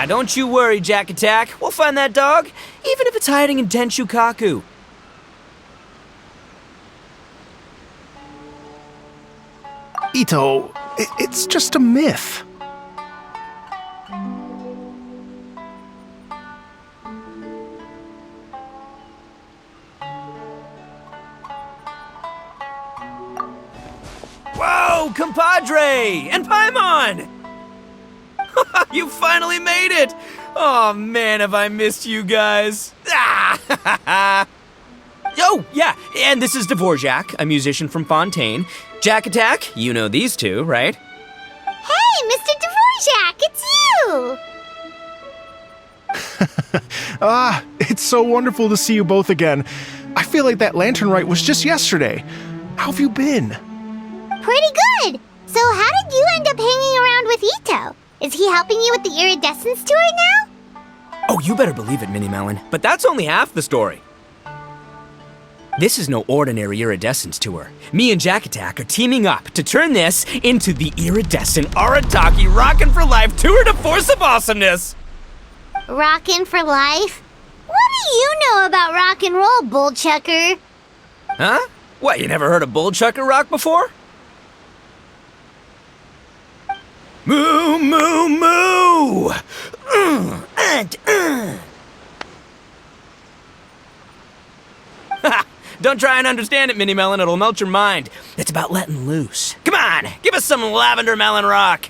Ah, don't you worry, Jack Attack. We'll find that dog, even if it's hiding in Tenshukaku. Ito, it's just a myth. Whoa, compadre! And Paimon! You finally made it! Oh man, have I missed you guys. Ah! Oh, yeah, and this is Dvorak, a musician from Fontaine. Jack Attack, you know these two, right? Hey, Mr. Dvorak, it's you! It's so wonderful to see you both again. I feel like that lantern rite was just yesterday. How have you been? Pretty good. So how did you end up hanging around with Ito? Is he helping you with the iridescence tour now? Oh, you better believe it, Minnie Melon. But that's only half the story. This is no ordinary iridescence tour. Me and Jack Attack are teaming up to turn this into the iridescent Arataki Rockin' for Life tour de force of awesomeness. Rockin' for life? What do you know about rock and roll, bullchucker? Huh? What, you never heard a bullchucker rock before? Moo, moo, moo! Don't try and understand it, Minnie Melon. It'll melt your mind. It's about letting loose. Come on, give us some lavender melon rock.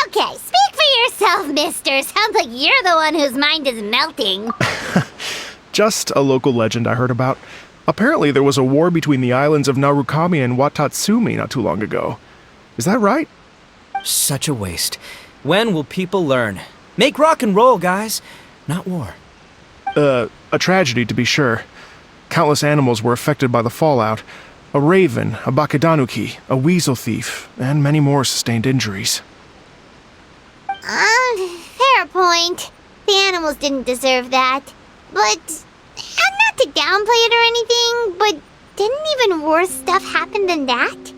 Okay, speak for yourself, mister. Sounds like you're the one whose mind is melting. Just a local legend I heard about. Apparently there was a war between the islands of Narukami and Watatsumi not too long ago. Is that right? Such a waste. When will people learn? Make rock and roll, guys, not war. A tragedy to be sure. Countless animals were affected by the fallout. A raven, a bakedanuki, a weasel thief, and many more sustained injuries. Fair point. The animals didn't deserve that. But, not to downplay it or anything, but didn't even worse stuff happen than that?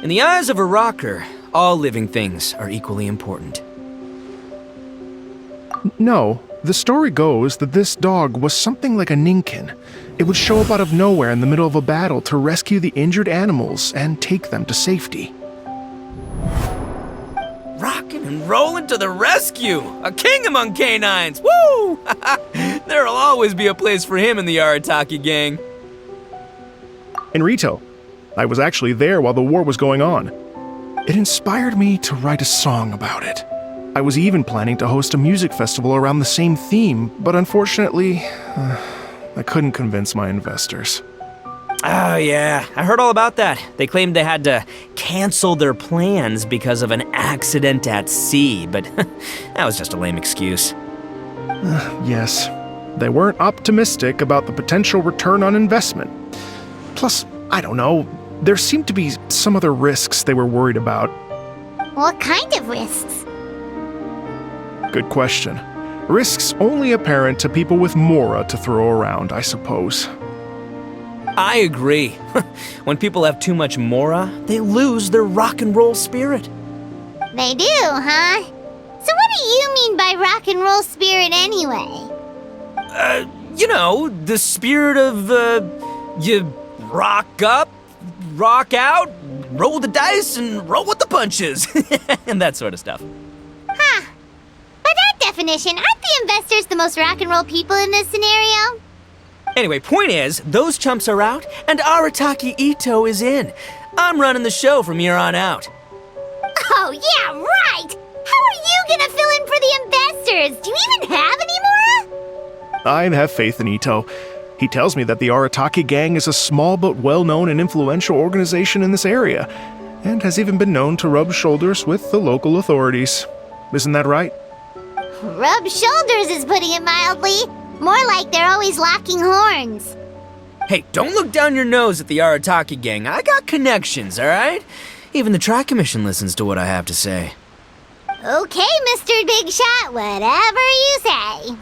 In the eyes of a rocker, all living things are equally important. No, the story goes that this dog was something like a ninkin. It would show up out of nowhere in the middle of a battle to rescue the injured animals and take them to safety. Rockin' and rollin' to the rescue! A king among canines! Woo! There'll always be a place for him in the Arataki gang. In Rito, I was actually there while the war was going on. It inspired me to write a song about it. I was even planning to host a music festival around the same theme, but unfortunately, I couldn't convince my investors. Oh yeah, I heard all about that. They claimed they had to cancel their plans because of an accident at sea, but that was just a lame excuse. Yes, they weren't optimistic about the potential return on investment. Plus, I don't know, there seemed to be some other risks they were worried about. What kind of risks? Good question. Risks only apparent to people with mora to throw around, I suppose. I agree. When people have too much mora, they lose their rock and roll spirit. They do, huh? So what do you mean by rock and roll spirit anyway? You know, the spirit of, you rock up, rock out, roll the dice, and roll with the punches. And that sort of stuff. Huh. By that definition, aren't the investors the most rock and roll people in this scenario? Anyway, point is, those chumps are out, and Arataki Ito is in. I'm running the show from here on out. Oh, yeah, right! How are you gonna fill in for the investors? Do you even have any mora? I have faith in Ito. He tells me that the Arataki gang is a small but well-known and influential organization in this area, and has even been known to rub shoulders with the local authorities. Isn't that right? Rub shoulders is putting it mildly. More like they're always locking horns. Hey, don't look down your nose at the Arataki gang. I got connections, all right? Even the Tri-Commission listens to what I have to say. Okay, Mr. Big Shot, whatever you say.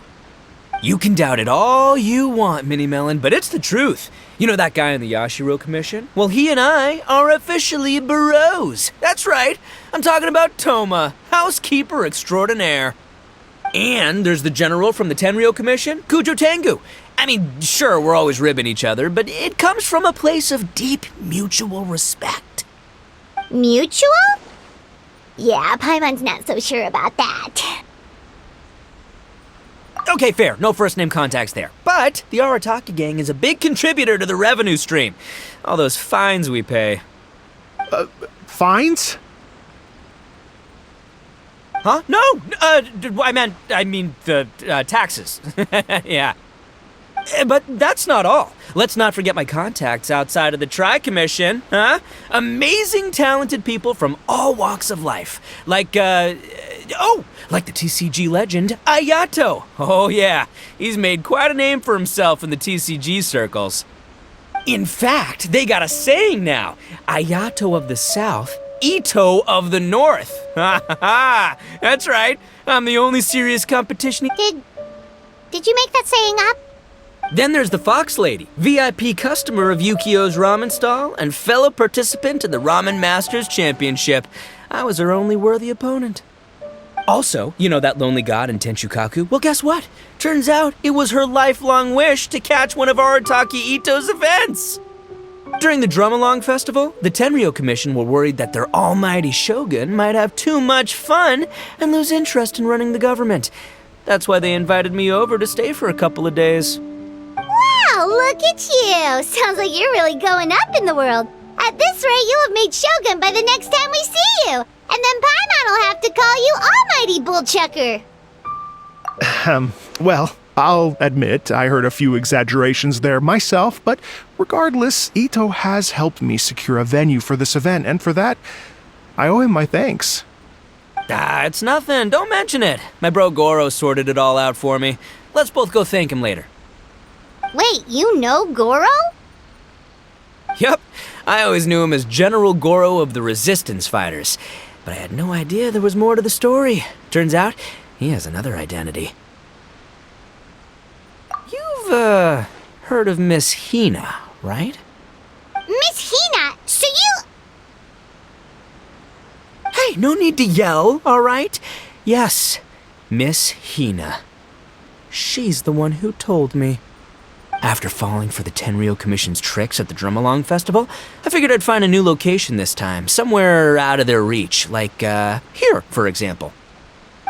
You can doubt it all you want, Minnie Melon, but it's the truth. You know that guy in the Yashiro Commission? Well, he and I are officially bros. That's right. I'm talking about Toma, housekeeper extraordinaire. And there's the general from the Tenryo Commission, Kujo Tengu. I mean, sure, we're always ribbing each other, but it comes from a place of deep mutual respect. Mutual? Yeah, Paimon's not so sure about that. Okay, fair. No first-name contacts there. But the Arataki gang is a big contributor to the revenue stream. All those fines we pay. Fines? Huh? No! I mean the taxes. Yeah. But that's not all. Let's not forget my contacts outside of the Tri-Commission, huh? Amazing, talented people from all walks of life. Like the TCG legend, Ayato. Oh yeah, he's made quite a name for himself in the TCG circles. In fact, they got a saying now. Ayato of the South, Ito of the North. Ha ha ha! That's right. I'm the only serious competition. Did you make that saying up? Then there's the Fox Lady, VIP customer of Yukio's ramen stall and fellow participant in the Ramen Masters Championship. I was her only worthy opponent. Also, you know that lonely god in Tenshukaku? Well, guess what? Turns out it was her lifelong wish to catch one of Arataki Ito's events. During the Drum-Along Festival, the Tenryo Commission were worried that their almighty shogun might have too much fun and lose interest in running the government. That's why they invited me over to stay for a couple of days. Wow, look at you! Sounds like you're really going up in the world. At this rate, you'll have made Shogun by the next time we see you. And then Paimon will have to call you Almighty Bullchucker. Well, I'll admit I heard a few exaggerations there myself, but regardless, Ito has helped me secure a venue for this event, and for that, I owe him my thanks. It's nothing. Don't mention it. My bro Goro sorted it all out for me. Let's both go thank him later. Wait, you know Goro? Yep. I always knew him as General Goro of the Resistance Fighters. But I had no idea there was more to the story. Turns out, he has another identity. You've, heard of Miss Hina, right? Miss Hina, so you... Hey, no need to yell, all right? Yes, Miss Hina. She's the one who told me. After falling for the Tenryo Commission's tricks at the Drum-Along Festival, I figured I'd find a new location this time, somewhere out of their reach, like, here, for example.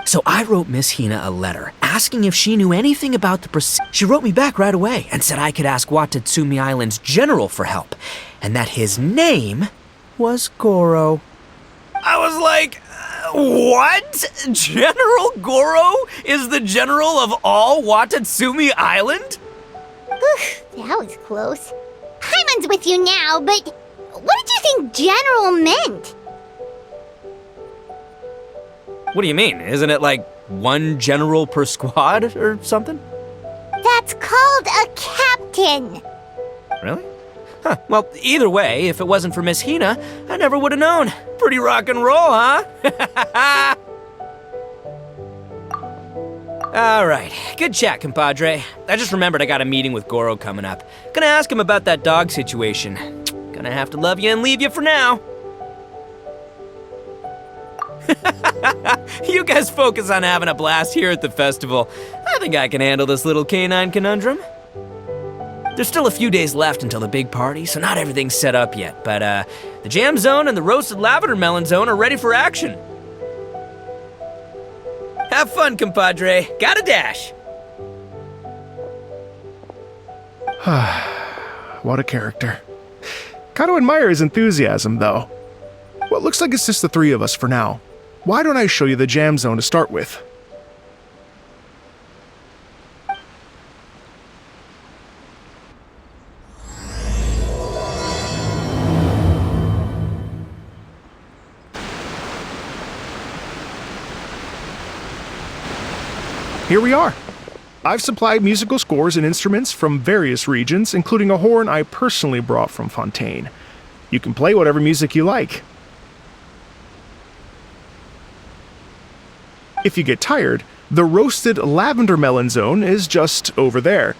So I wrote Miss Hina a letter, asking if she knew anything about the She wrote me back right away and said I could ask Watatsumi Island's general for help, and that his name was Goro. I was like, what? General Goro is the general of all Watatsumi Island? That was close. Paimon's with you now, but what did you think general meant? What do you mean? Isn't it like one general per squad or something? That's called a captain. Really? Huh. Well, either way, if it wasn't for Miss Hina, I never would have known. Pretty rock and roll, huh? All right, good chat, compadre. I just remembered I got a meeting with Goro coming up. Gonna ask him about that dog situation. Gonna have to love you and leave you for now. You guys focus on having a blast here at the festival. I think I can handle this little canine conundrum. There's still a few days left until the big party, so not everything's set up yet, but the jam zone and the roasted lavender melon zone are ready for action. Have fun, compadre. Gotta dash. What a character. Kinda admire his enthusiasm, though. Well, it looks like it's just the three of us for now. Why don't I show you the jam zone to start with? Here we are. I've supplied musical scores and instruments from various regions, including a horn I personally brought from Fontaine. You can play whatever music you like. If you get tired, the roasted lavender melon zone is just over there.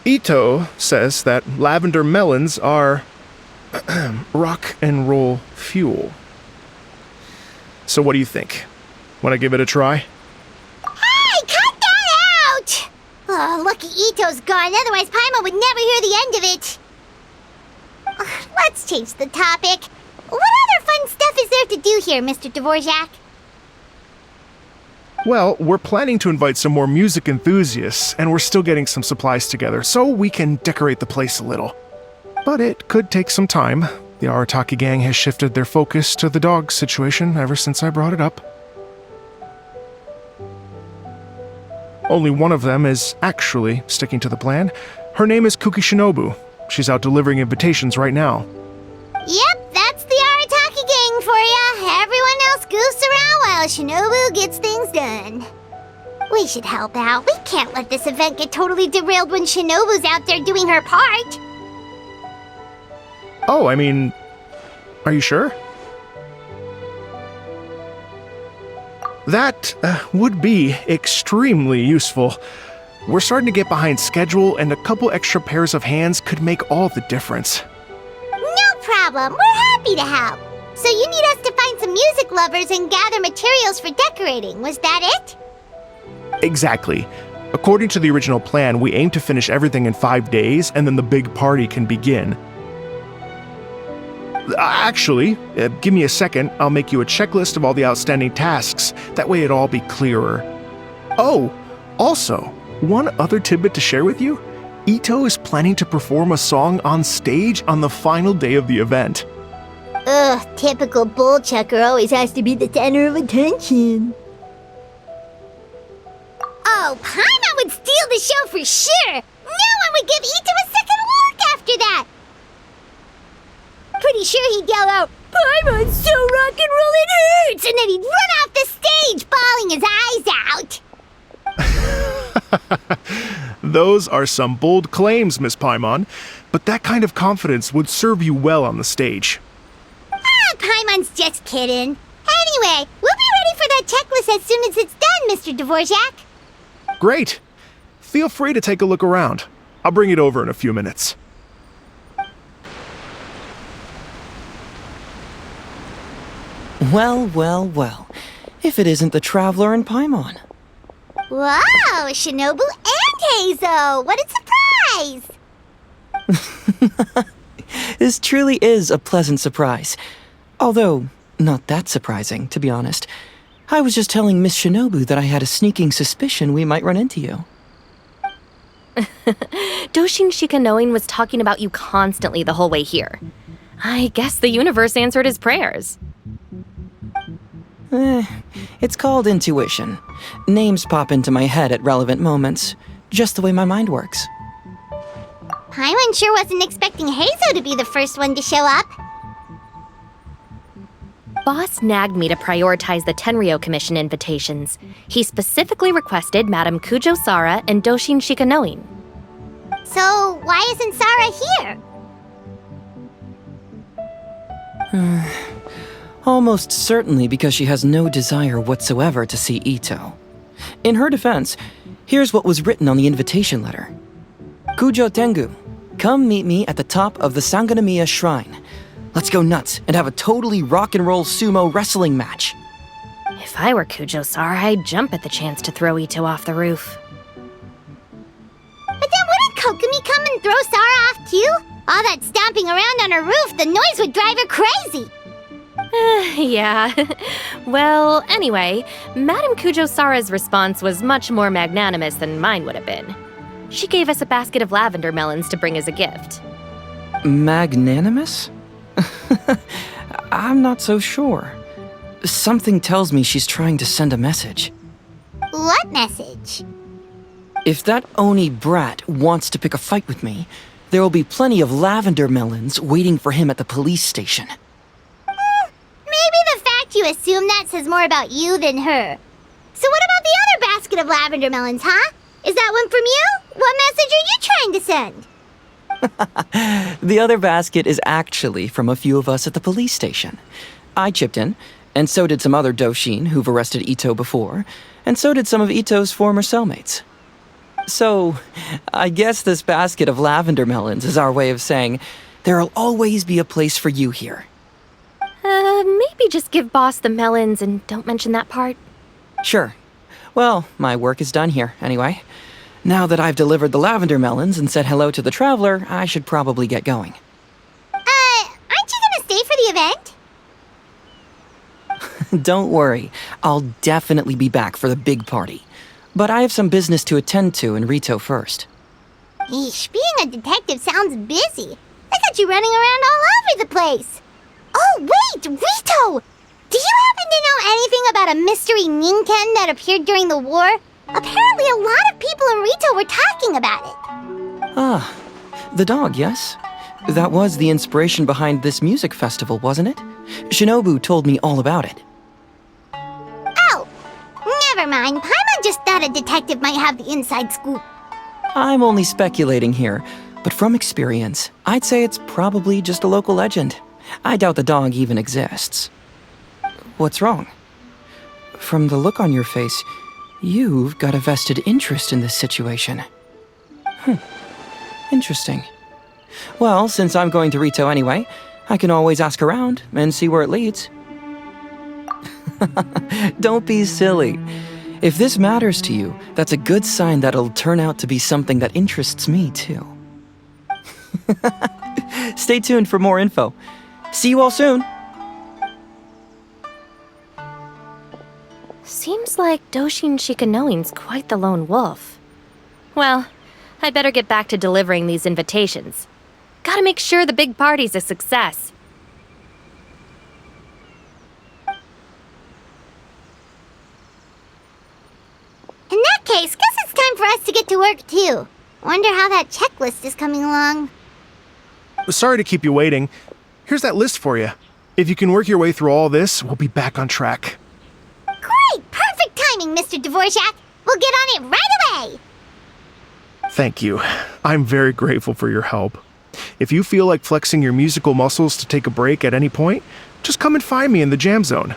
Ito says that lavender melons are rock and roll fuel. So what do you think? Want to give it a try? Hey, cut Ito's gone, otherwise Paimon would never hear the end of it. Let's change the topic. What other fun stuff is there to do here, Mr. Dvorak? Well, we're planning to invite some more music enthusiasts, and we're still getting some supplies together so we can decorate the place a little. But it could take some time. The Arataki gang has shifted their focus to the dog situation ever since I brought it up. Only one of them is actually sticking to the plan. Her name is Kuki Shinobu. She's out delivering invitations right now. Yep, that's the Arataki gang for ya. Everyone else goofs around while Shinobu gets things done. We should help out. We can't let this event get totally derailed when Shinobu's out there doing her part. Oh, I mean, are you sure? That would be extremely useful. We're starting to get behind schedule, and a couple extra pairs of hands could make all the difference. No problem. We're happy to help. So you need us to find some music lovers and gather materials for decorating. Was that it? Exactly. According to the original plan, we aim to finish everything in 5 days, and then the big party can begin. Actually, give me a second. I'll make you a checklist of all the outstanding tasks. That way it'll all be clearer. Oh, also, one other tidbit to share with you. Ito is planning to perform a song on stage on the final day of the event. Ugh, typical bullchucker always has to be the center of attention. Oh, Paimon would steal the show for sure! No one would give Ito a second look after that! Pretty sure he'd yell out, "Paimon's so rock and roll it hurts!" And then he'd run off the stage, bawling his eyes out. Those are some bold claims, Miss Paimon, but that kind of confidence would serve you well on the stage. Paimon's just kidding. Anyway, we'll be ready for that checklist as soon as it's done, Mr. Dvorak. Great. Feel free to take a look around. I'll bring it over in a few minutes. Well, well, well. If it isn't the Traveler and Paimon. Wow, Shinobu and Heizo! What a surprise! This truly is a pleasant surprise. Although, not that surprising, to be honest. I was just telling Miss Shinobu that I had a sneaking suspicion we might run into you. Doshin Shikanoin was talking about you constantly the whole way here. I guess the universe answered his prayers. It's called intuition. Names pop into my head at relevant moments, just the way my mind works. Paimon sure wasn't expecting Heizo to be the first one to show up. Boss nagged me to prioritize the Tenryo Commission invitations. He specifically requested Madame Kujo Sara and Doshin Shikanoin. So, why isn't Sara here? Almost certainly because she has no desire whatsoever to see Ito. In her defense, here's what was written on the invitation letter. Kujo Tengu, come meet me at the top of the Sanganamiya Shrine. Let's go nuts and have a totally rock and roll sumo wrestling match. If I were Kujo Sara, I'd jump at the chance to throw Ito off the roof. But then wouldn't Kokumi come and throw Sara off too? All that stomping around on her roof, the noise would drive her crazy. Yeah. Well, anyway, Madame Kujo Sara's response was much more magnanimous than mine would have been. She gave us a basket of lavender melons to bring as a gift. Magnanimous? I'm not so sure. Something tells me she's trying to send a message. What message? If that Oni brat wants to pick a fight with me, there will be plenty of lavender melons waiting for him at the police station. Maybe the fact you assume that says more about you than her. So what about the other basket of lavender melons, huh? Is that one from you? What message are you trying to send? The other basket is actually from a few of us at the police station. I chipped in, and so did some other Doshin who've arrested Ito before, and so did some of Ito's former cellmates. So, I guess this basket of lavender melons is our way of saying, there'll always be a place for you here. Maybe just give Boss the melons and don't mention that part. Sure. Well, my work is done here, anyway. Now that I've delivered the lavender melons and said hello to the traveler, I should probably get going. Aren't you gonna stay for the event? Don't worry, I'll definitely be back for the big party. But I have some business to attend to in Rito first. Eesh, being a detective sounds busy. I got you running around all over the place. Oh, wait, Rito! Do you happen to know anything about a mystery Ninken that appeared during the war? Apparently a lot of people in Rito were talking about it. Ah, the dog, yes? That was the inspiration behind this music festival, wasn't it? Shinobu told me all about it. Oh, never mind. Paimon just thought a detective might have the inside scoop. I'm only speculating here, but from experience, I'd say it's probably just a local legend. I doubt the dog even exists. What's wrong? From the look on your face, you've got a vested interest in this situation. Interesting. Well, since I'm going to Rito anyway, I can always ask around and see where it leads. Don't be silly. If this matters to you, that's a good sign that it'll turn out to be something that interests me too. Stay tuned for more info. See you all soon. Seems like Doshin Shikanoin's quite the lone wolf. Well, I'd better get back to delivering these invitations. Gotta make sure the big party's a success. In that case, guess it's time for us to get to work too. Wonder how that checklist is coming along. Sorry to keep you waiting. Here's that list for you. If you can work your way through all this, we'll be back on track. Great! Perfect timing, Mr. Dvorak! We'll get on it right away! Thank you. I'm very grateful for your help. If you feel like flexing your musical muscles to take a break at any point, just come and find me in the jam zone.